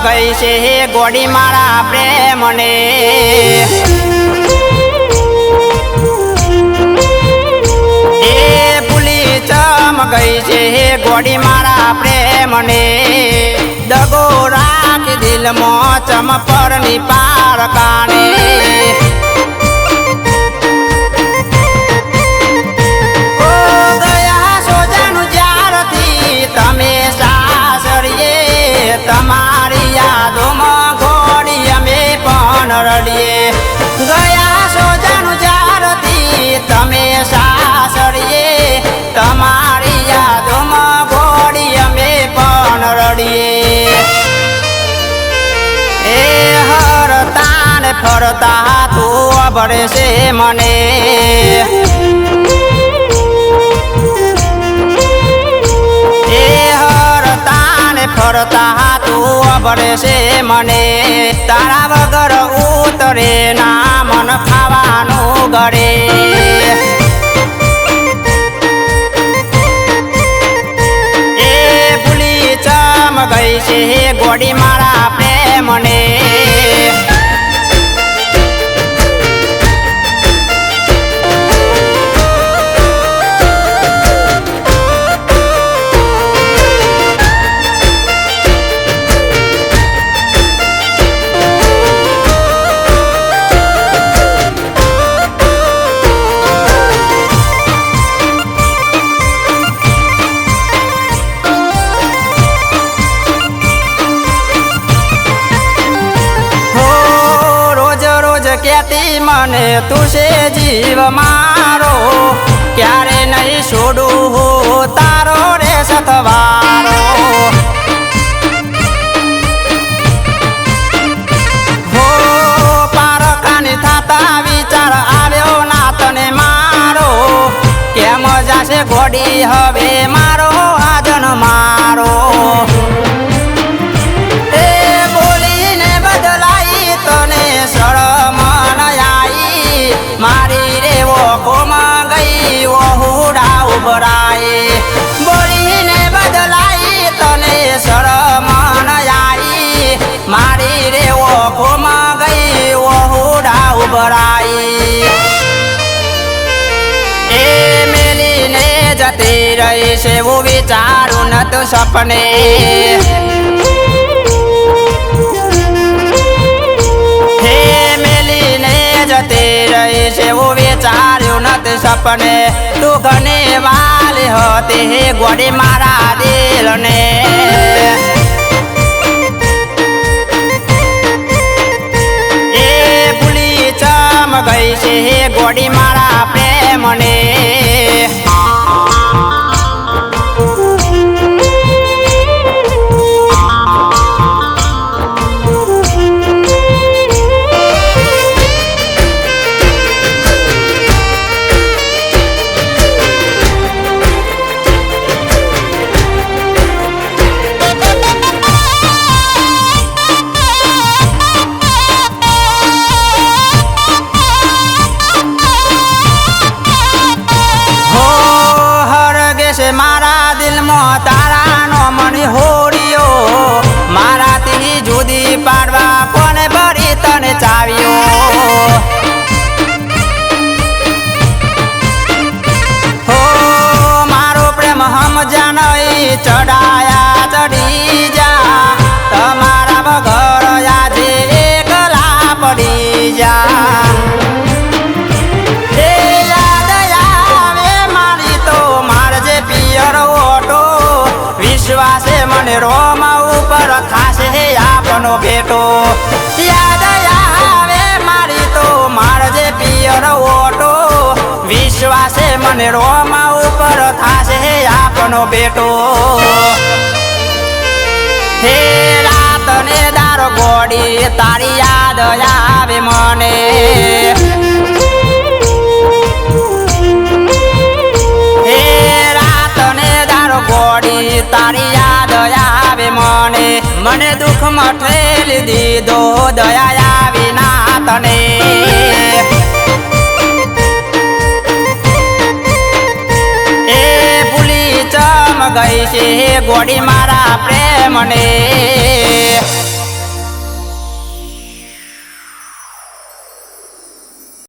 ગઈ છે ગોડી મારા પ્રેમને એ ભૂલી ચમ ગઈ છે ગોડી મારા પ્રેમને દગો રાખી દિલમાં ચમ પરની પાર કાને તમે સાસરીએ તમારી યાદોમાં ઘોડી અમે પણ રડીએ ગયા સોજાનું જ્યારથી તમે સાસરીએ તમારી યાદોમાં ઘોડી અમે પણ રડીએ એ હરતા ને ફરતા તું અભરે છે મને ફરતા તું અભરે છે મને તારા વગર ઉતરે ના મન ખાવાનું ગળે એ ભૂલી ચમ ગઈ છે ગોડી મારા પ્રેમને કહેતી મને તું છે જીવ મારો ક્યારે નહીં છોડું હો તારો રે સથવારો હો પારખાની થતા વિચાર આવ્યો ના તને મારો કેમ જાશે ગોડી હવે મારો આજન મારો એ બોલીને બદલાઈ તને મારી રે ઓખોમાં ગઈ ઓહુડા ઉભરાય બોલીને બદલાઈ તને શરમન આવી મારી રે ઓખોમાં ગઈ ઓહુડા ઉભરાય એ મેલીને જતી રહી છે એવું વિચારું ન તો સપને હે મેલીને જતી રહી છે એવું વિચાર્યું નથી સપને તું ઘણી વાલી હતી ગોડી મારા દિલને એ ભૂલી ચમ ગઈ છે ગોડી મારા પ્રેમને મારા દિલમાં તારાનો મણી હોડિયો મારાથી જુદી પાડવા કોને ભરી તને ચાવ્યો હો મારો પ્રેમ સમજા નહીં ચડાયા ચડી જા તમારા વગર આજે એકલા પડી જા વિશ્વાસે મને રોમા ઉપર ખાશે આપનો ભેટો યાદ આવે મારી તો મારજે પિયર ઓટો વિશ્વાસે મને રોમા ઉપર થાશે આપનો ભેટો હે રાત ને દારો ગોડી તારી યાદ આવે મને હે રાત ને દારો ગોડી તારી યાદ આવે મને મને દુઃખમાં ઠેલી દીધો દયા આવી ના તને એ ભૂલી ચમ ગઈ છે ગોડી મારા પ્રેમને